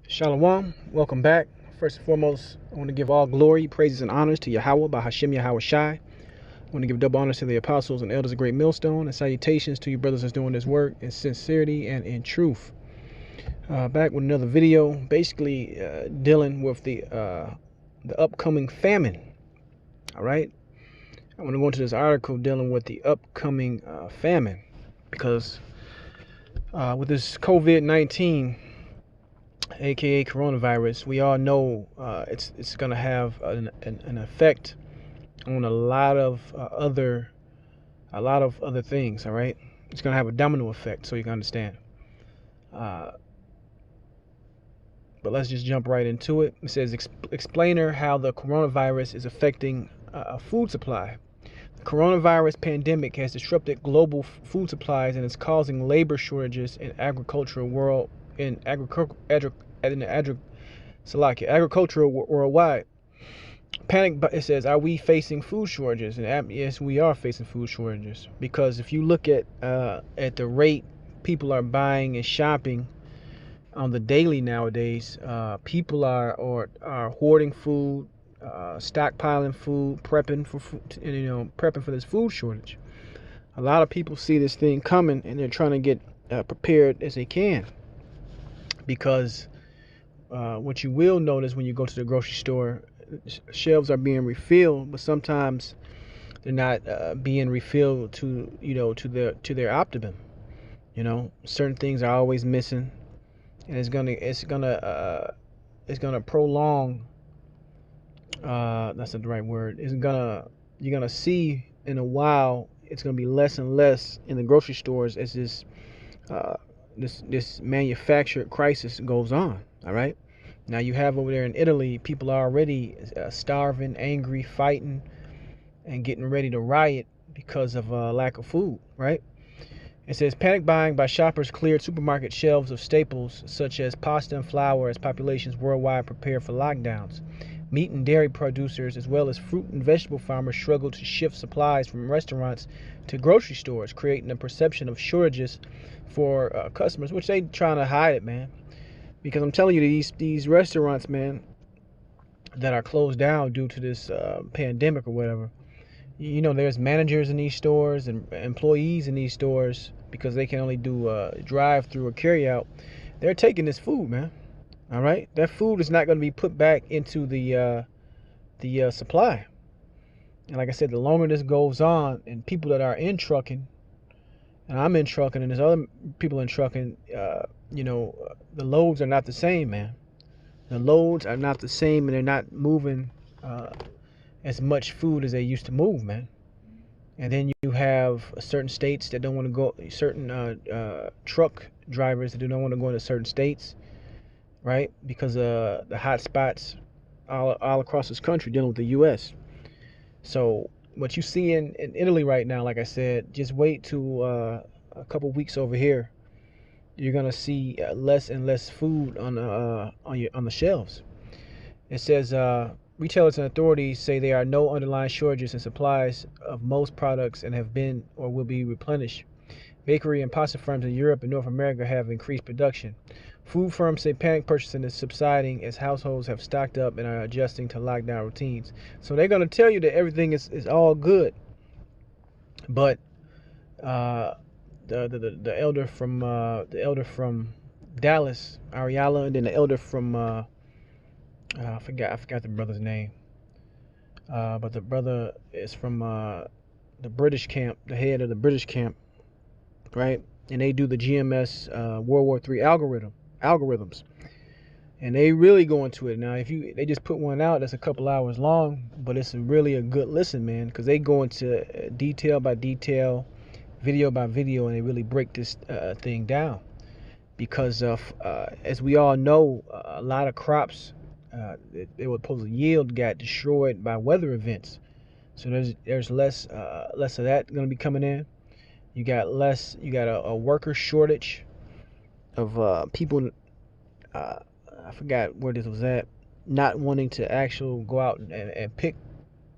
Shalom, welcome back. First and foremost, I want to give all glory, praises, and honors to Yahweh by Hashem Yahweh Shai. I want to give double honors to the apostles and elders of Great Millstone, and salutations to you brothers that's doing this work in sincerity and in truth. Back with another video, basically dealing with the upcoming famine. All right, I want to go into this article dealing with the upcoming famine because with this COVID-19, aka coronavirus, we all know it's going to have an effect on a lot of other things. All right, it's going to have a domino effect, so you can understand. But let's just jump right into it. It says, explainer how the coronavirus is affecting food supply. The coronavirus pandemic has disrupted global food supplies and is causing labor shortages in agricultural worldwide. Panic, it says, are we facing food shortages? And yes, we are facing food shortages, because if you look at the rate people are buying and shopping on the daily nowadays, people are hoarding food, stockpiling food, prepping for this food shortage. A lot of people see this thing coming and they're trying to get prepared as they can, because what you will notice when you go to the grocery store, shelves are being refilled, but sometimes they're not being refilled to their optimum. Certain things are always missing, and it's gonna prolong. That's not the right word. You're gonna see in a while. It's gonna be less and less in the grocery stores as this manufactured crisis goes on. All right. Now you have over there in Italy, people are already starving, angry, fighting, and getting ready to riot because of lack of food, right? It says panic buying by shoppers cleared supermarket shelves of staples such as pasta and flour as populations worldwide prepare for lockdowns. Meat and dairy producers, as well as fruit and vegetable farmers, struggled to shift supplies from restaurants to grocery stores, creating a perception of shortages for customers, which they trying to hide it, man. Because I'm telling you, these restaurants, man, that are closed down due to this pandemic or whatever, there's managers in these stores and employees in these stores, because they can only do drive-through or carry-out. They're taking this food, man. All right, that food is not going to be put back into the supply. And like I said, the longer this goes on, and people that are in trucking, and I'm in trucking, and there's other people in trucking, the loads are not the same, man. The loads are not the same, and they're not moving as much food as they used to move, man. And then you have certain states that don't want to go, certain truck drivers that do not want to go into certain states, right? Because the hot spots all across this country dealing with the U.S. So what you see in Italy right now, like I said, just wait to a couple weeks over here. You're gonna see less and less food on the shelves. It says retailers and authorities say there are no underlying shortages in supplies of most products and have been or will be replenished. Bakery and pasta firms in Europe and North America have increased production. Food firms say panic purchasing is subsiding as households have stocked up and are adjusting to lockdown routines. So they're going to tell you that everything is all good, but the elder from Dallas, Ariala, and then the elder from I forgot the brother's name, but the brother is from the British camp, the head of the British camp, right? And they do the GMS World War III algorithms, and they really go into it. Now, they just put one out that's a couple hours long, but it's really a good listen, man, because they go into detail by detail, video by video, and they really break this thing down. Because of as we all know, a lot of crops they were supposed to yield got destroyed by weather events. So there's less of that going to be coming in. You got a worker shortage of people. I forgot where this was at. Not wanting to actually go out and pick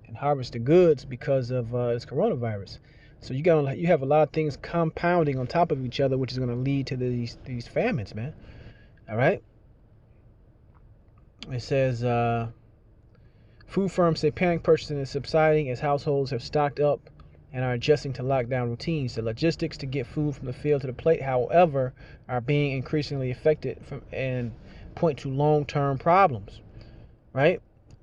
and harvest the goods because of this coronavirus. So you have a lot of things compounding on top of each other, which is going to lead to these famines, man. All right. It says food firms say panic purchasing is subsiding as households have stocked up and are adjusting to lockdown routines. The logistics to get food from the field to the plate, however, are being increasingly affected and point to long-term problems, right?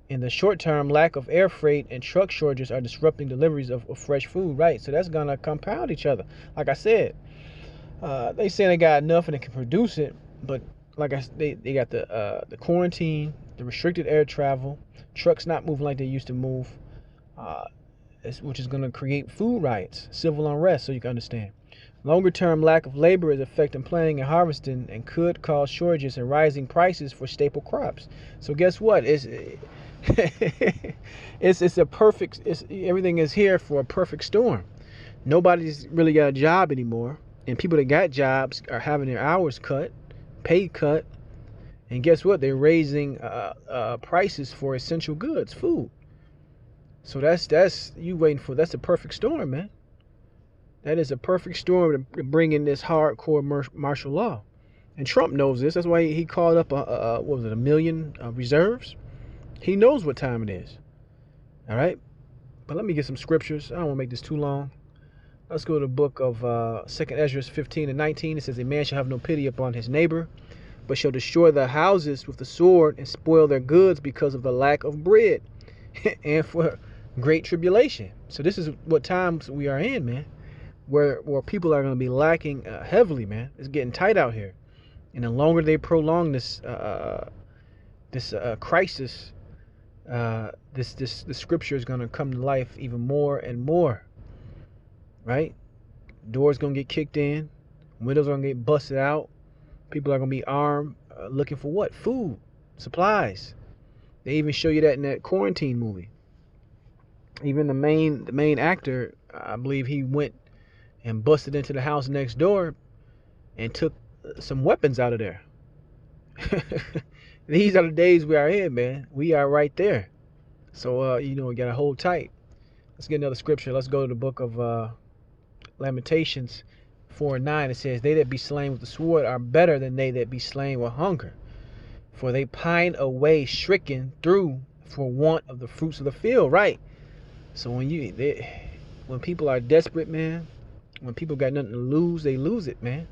In the short term, lack of air freight and truck shortages are disrupting deliveries of fresh food, right? So that's gonna compound each other. Like I said, they say they got enough and they can produce it, but they got the quarantine, the restricted air travel, trucks not moving like they used to move, which is gonna create food riots, civil unrest. So you can understand. Longer term lack of labor is affecting planting and harvesting and could cause shortages and rising prices for staple crops. So guess what? It's it's a perfect. Everything is here for a perfect storm. Nobody's really got a job anymore, and people that got jobs are having their hours cut, pay cut, and guess what? They're raising prices for essential goods, food. So that's you waiting for. That's a perfect storm, man. That is a perfect storm to bring in this hardcore martial law. And Trump knows this. That's why he called up what was it, 1 million reserves. He knows what time it is. All right. But let me get some scriptures. I don't want to make this too long. Let's go to the book of 2nd Ezra 15 and 19. It says, a man shall have no pity upon his neighbor, but shall destroy their houses with the sword and spoil their goods because of the lack of bread and for great tribulation. So this is what times we are in, man. Where people are going to be lacking heavily, man. It's getting tight out here, and the longer they prolong this crisis, the scripture is going to come to life even more and more. Right? Doors going to get kicked in, windows are going to get busted out. People are going to be armed, looking for what? Food, supplies. They even show you that in that quarantine movie. Even the main actor, I believe he went and busted into the house next door and took some weapons out of there. These are the days we are in, man. We are right there. So, we got to hold tight. Let's get another scripture. Let's go to the book of Lamentations 4 and 9. It says, they that be slain with the sword are better than they that be slain with hunger. For they pine away stricken through for want of the fruits of the field. Right. So when people are desperate, man, when people got nothing to lose, they lose it, man.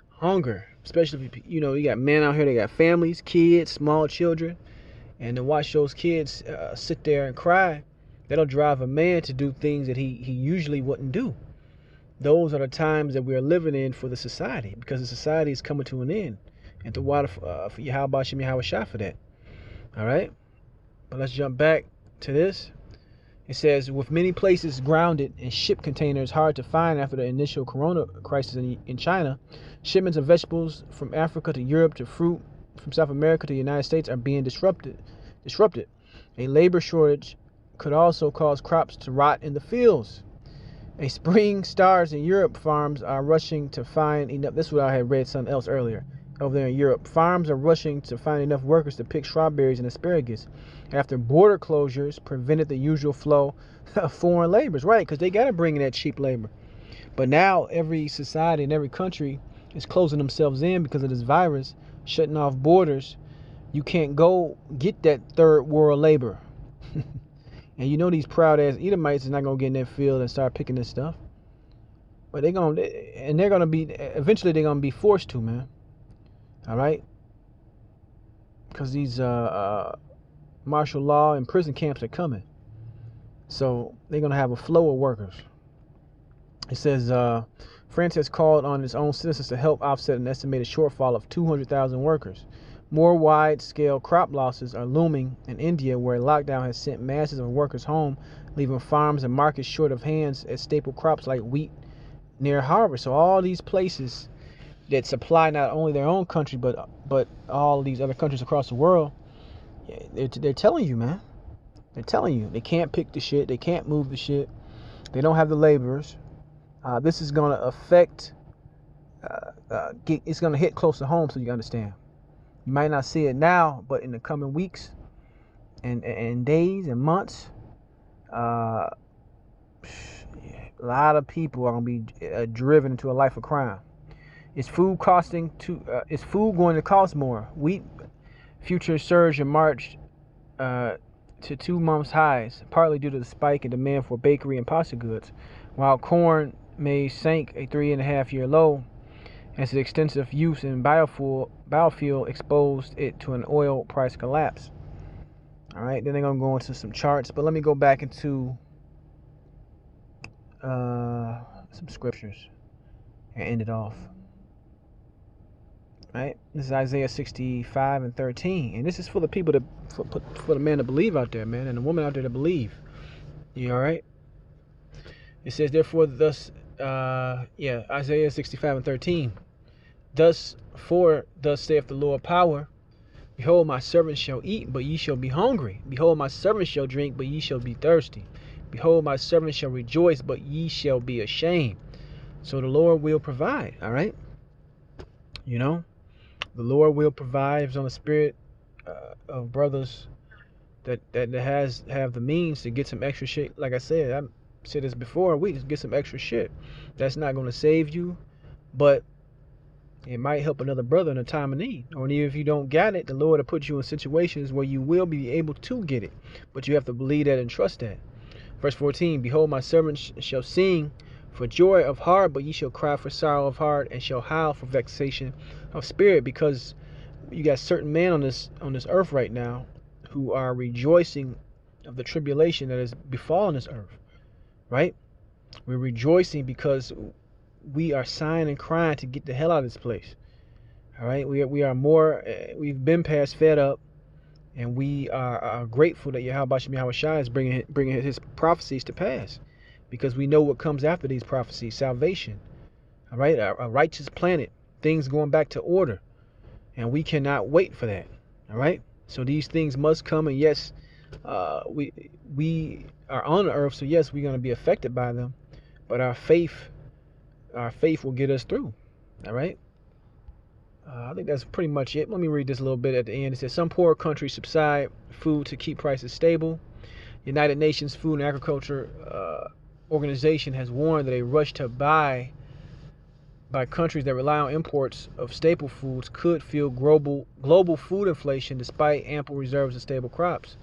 Hunger, especially if you got men out here, they got families, kids, small children, and to watch those kids sit there and cry, that'll drive a man to do things that he usually wouldn't do. Those are the times that we are living in for the society, because the society is coming to an end. And to water for Yahweh Shem Yahweh Shah for that. All right, but let's jump back to this. It says, with many places grounded and ship containers hard to find after the initial corona crisis in China, shipments of vegetables from Africa to Europe to fruit from South America to the United States are being disrupted. A labor shortage could also cause crops to rot in the fields. A spring starts in Europe. Farms are rushing to find enough. This is what I had read something else earlier. Over there in Europe, farms are rushing to find enough workers to pick strawberries and asparagus after border closures prevented the usual flow of foreign laborers. Right, because they got to bring in that cheap labor. But now every society and every country is closing themselves in because of this virus, shutting off borders. You can't go get that third world labor. And these proud ass Edomites is not going to get in that field and start picking this stuff. But they're going to eventually they're going to be forced to, man. All right, because these martial law and prison camps are coming, so they're gonna have a flow of workers. It says France has called on its own citizens to help offset an estimated shortfall of 200,000 workers. More wide-scale crop losses are looming in India, where a lockdown has sent masses of workers home, leaving farms and markets short of hands at staple crops like wheat near harvest. So all these places that supply not only their own country but all these other countries across the world, they're telling you, man. They're telling you they can't pick the shit, they can't move the shit, they don't have the laborers. This is going to affect it's going to hit close to home, so you understand. You might not see it now, but in the coming weeks and days and months, a lot of people are going to be driven into a life of crime. Is food going to cost more? Wheat Futures surged in March to 2 months highs, partly due to the spike in demand for bakery and pasta goods, while corn maize sank a 3.5-year low as its extensive use in biofuel exposed it to an oil price collapse. All right, then they're going to go into some charts, but let me go back into some scriptures and end it off. Right, this is Isaiah 65:13, and this is for the people for the man to believe out there, man, and the woman out there to believe. You all right? It says, therefore, thus, Isaiah 65:13. Thus saith the Lord power. Behold, my servants shall eat, but ye shall be hungry. Behold, my servants shall drink, but ye shall be thirsty. Behold, my servants shall rejoice, but ye shall be ashamed. So the Lord will provide. All right, you know. The Lord will provide. It's on the spirit of brothers that have the means to get some extra shit. Like I said, I said this before, we just get some extra shit. That's not going to save you, but it might help another brother in a time of need. Or even if you don't get it, the Lord will put you in situations where you will be able to get it. But you have to believe that and trust that. Verse 14, behold, my servants shall sing for joy of heart, but ye shall cry for sorrow of heart, and shall howl for vexation of spirit, because you got certain men on this earth right now who are rejoicing of the tribulation that has befallen this earth. Right? We're rejoicing because we are sighing and crying to get the hell out of this place. All right, we are more. We've been past fed up, and we are grateful that Yahweh Shai is bringing his prophecies to pass, because we know what comes after these prophecies: salvation. All right, a righteous planet, things going back to order, and we cannot wait for that. All right, so these things must come, and yes, we are on the earth, so yes, we're going to be affected by them, but our faith will get us through. All right. I think that's pretty much it. Let me read this a little bit at the end. It says, some poor countries subside food to keep prices stable. United Nations Food and Agriculture Organization has warned that a rush to buy by countries that rely on imports of staple foods could fuel global food inflation despite ample reserves of stable crops.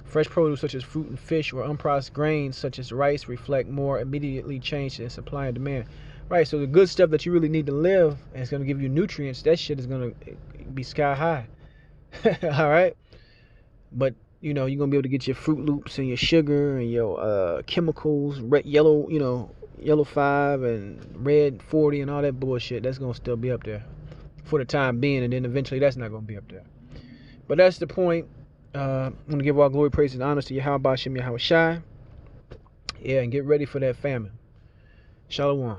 Fresh produce such as fruit and fish or unprocessed grains such as rice reflect more immediately change in supply and demand. Right, so the good stuff that you really need to live and it's going to give you nutrients, that shit is going to be sky high. All right? But, you're going to be able to get your Fruit Loops and your sugar and your chemicals, yellow 5 and red 40 and all that bullshit. That's going to still be up there for the time being, and then eventually that's not going to be up there. But that's the point. I'm going to give all glory, praise, and honor to Yahweh Shem Yahweh Shai. Yeah, and get ready for that famine. Shalom.